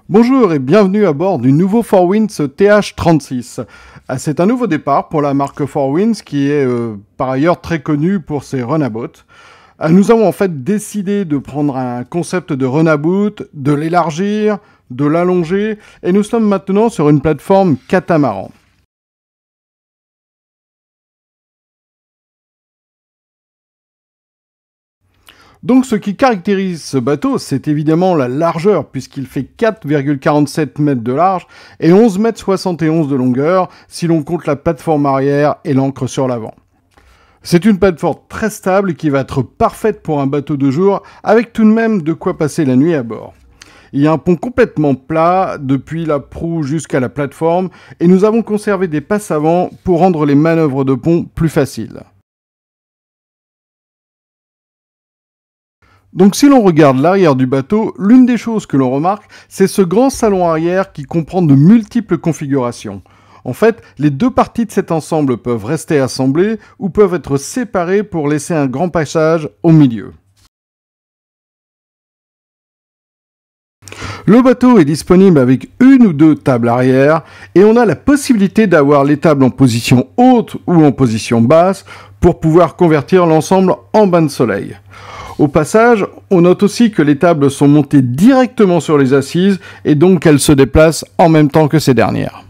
Bonjour et bienvenue à bord du nouveau 4Winds TH36. C'est un nouveau départ pour la marque 4Winds qui est par ailleurs très connue pour ses runabouts. Nous avons en fait décidé de prendre un concept de runabout, de l'élargir, de l'allonger et nous sommes maintenant sur une plateforme catamaran. Donc ce qui caractérise ce bateau, c'est évidemment la largeur, puisqu'il fait 4,47 mètres de large et 11,71 mètres de longueur, si l'on compte la plateforme arrière et l'ancre sur l'avant. C'est une plateforme très stable qui va être parfaite pour un bateau de jour, avec tout de même de quoi passer la nuit à bord. Il y a un pont complètement plat, depuis la proue jusqu'à la plateforme, et nous avons conservé des passes avant pour rendre les manœuvres de pont plus faciles. Donc si l'on regarde l'arrière du bateau, l'une des choses que l'on remarque, c'est ce grand salon arrière qui comprend de multiples configurations. En fait, les deux parties de cet ensemble peuvent rester assemblées ou peuvent être séparées pour laisser un grand passage au milieu. Le bateau est disponible avec une ou deux tables arrière et on a la possibilité d'avoir les tables en position haute ou en position basse pour pouvoir convertir l'ensemble en bain de soleil. Au passage, on note aussi que les tables sont montées directement sur les assises et donc qu'elles se déplacent en même temps que ces dernières.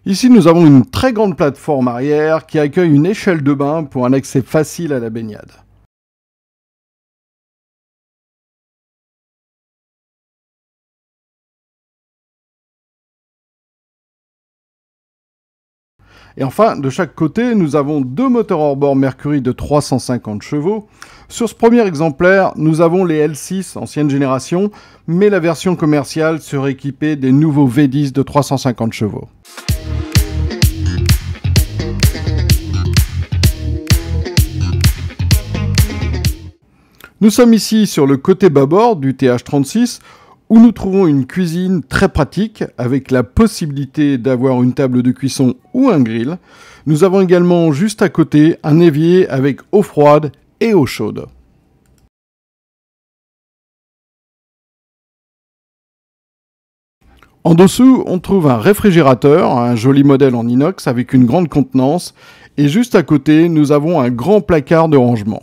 Ici, nous avons une très grande plateforme arrière qui accueille une échelle de bain pour un accès facile à la baignade. Et enfin, de chaque côté, nous avons deux moteurs hors-bord Mercury de 350 chevaux. Sur ce premier exemplaire, nous avons les L6 ancienne génération, mais la version commerciale serait équipée des nouveaux V10 de 350 chevaux. Nous sommes ici sur le côté bâbord du TH36 où nous trouvons une cuisine très pratique avec la possibilité d'avoir une table de cuisson ou un grill. Nous avons également juste à côté un évier avec eau froide et eau chaude. En dessous, on trouve un réfrigérateur, un joli modèle en inox avec une grande contenance. Et juste à côté, nous avons un grand placard de rangement.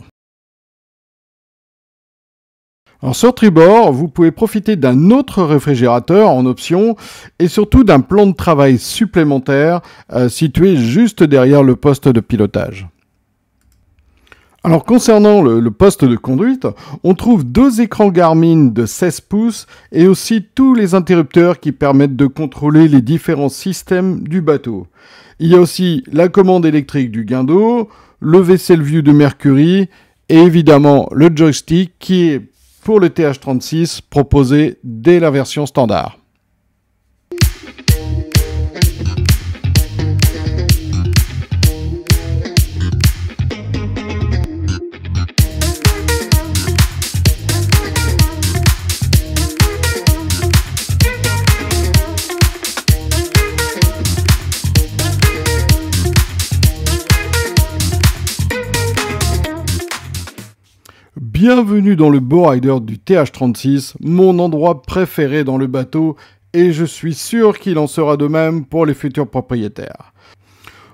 Alors sur tribord, vous pouvez profiter d'un autre réfrigérateur en option et surtout d'un plan de travail supplémentaire situé juste derrière le poste de pilotage. Alors concernant le poste de conduite, on trouve deux écrans Garmin de 16 pouces et aussi tous les interrupteurs qui permettent de contrôler les différents systèmes du bateau. Il y a aussi la commande électrique du guindeau, le Vessel View de Mercury et évidemment le joystick qui est pour le TH36 proposé dès la version standard. Bienvenue dans le Bowrider du TH36, mon endroit préféré dans le bateau et je suis sûr qu'il en sera de même pour les futurs propriétaires.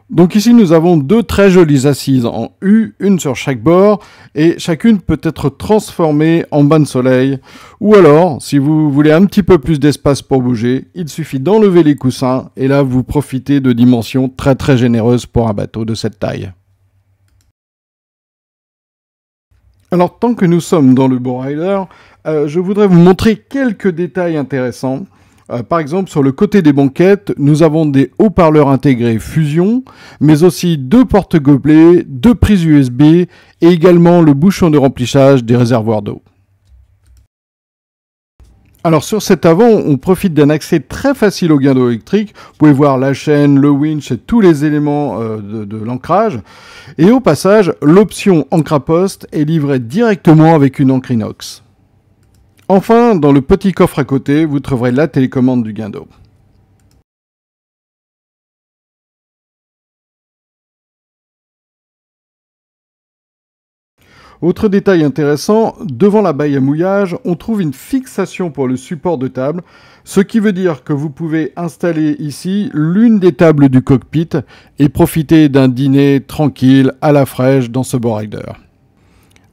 Donc ici nous avons deux très jolies assises en U, une sur chaque bord et chacune peut être transformée en bain de soleil ou alors si vous voulez un petit peu plus d'espace pour bouger, il suffit d'enlever les coussins et là vous profitez de dimensions très généreuses pour un bateau de cette taille. Alors, tant que nous sommes dans le Bowrider, je voudrais vous montrer quelques détails intéressants. Par exemple, sur le côté des banquettes, nous avons des haut-parleurs intégrés Fusion, mais aussi deux porte-gobelets, deux prises USB et également le bouchon de remplissage des réservoirs d'eau. Alors sur cet avant, on profite d'un accès très facile au guindeau électrique. Vous pouvez voir la chaîne, le winch et tous les éléments de l'ancrage. Et au passage, l'option encre à poste est livrée directement avec une encre inox. Enfin, dans le petit coffre à côté, vous trouverez la télécommande du guindeau. Autre détail intéressant, devant la baille à mouillage, on trouve une fixation pour le support de table, ce qui veut dire que vous pouvez installer ici l'une des tables du cockpit et profiter d'un dîner tranquille à la fraîche dans ce Bow-Rider.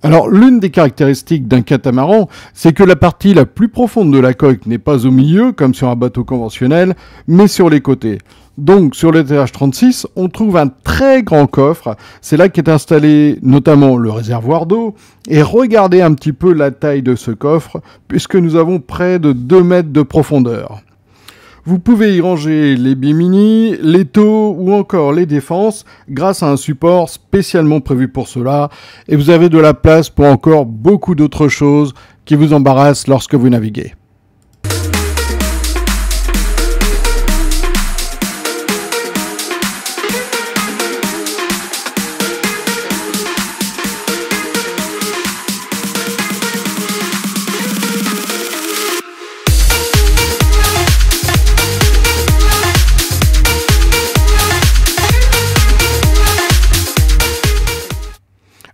Alors, l'une des caractéristiques d'un catamaran, c'est que la partie la plus profonde de la coque n'est pas au milieu, comme sur un bateau conventionnel, mais sur les côtés. Donc, sur le TH36, on trouve un très grand coffre. C'est là qu'est installé notamment le réservoir d'eau. Et regardez un petit peu la taille de ce coffre, puisque nous avons près de 2 mètres de profondeur. Vous pouvez y ranger les bimini, les taux ou encore les défenses grâce à un support spécialement prévu pour cela. Et vous avez de la place pour encore beaucoup d'autres choses qui vous embarrassent lorsque vous naviguez.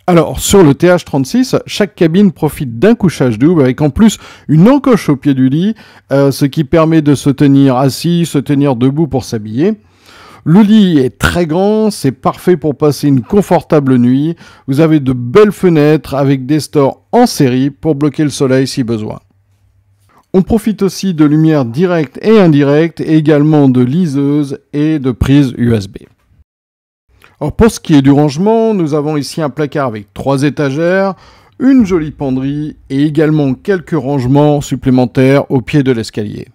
Alors, sur le TH36, chaque cabine profite d'un couchage double avec en plus une encoche au pied du lit, ce qui permet de se tenir assis, se tenir debout pour s'habiller. Le lit est très grand, c'est parfait pour passer une confortable nuit. Vous avez de belles fenêtres avec des stores en série pour bloquer le soleil si besoin. On profite aussi de lumière directe et indirecte, et également de liseuses et de prises USB. Alors pour ce qui est du rangement, nous avons ici un placard avec 3 étagères, une jolie penderie et également quelques rangements supplémentaires au pied de l'escalier.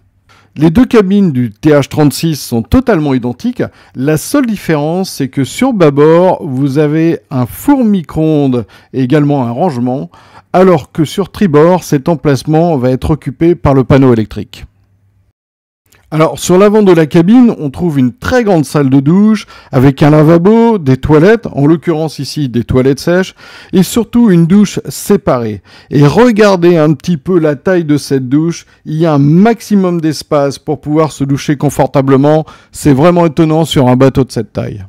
Les deux cabines du TH36 sont totalement identiques. La seule différence, c'est que sur bâbord, vous avez un four micro-ondes et également un rangement, alors que sur tribord, cet emplacement va être occupé par le panneau électrique. Alors, sur l'avant de la cabine, on trouve une très grande salle de douche avec un lavabo, des toilettes, en l'occurrence ici des toilettes sèches, et surtout une douche séparée. Et regardez un petit peu la taille de cette douche, il y a un maximum d'espace pour pouvoir se doucher confortablement, c'est vraiment étonnant sur un bateau de cette taille.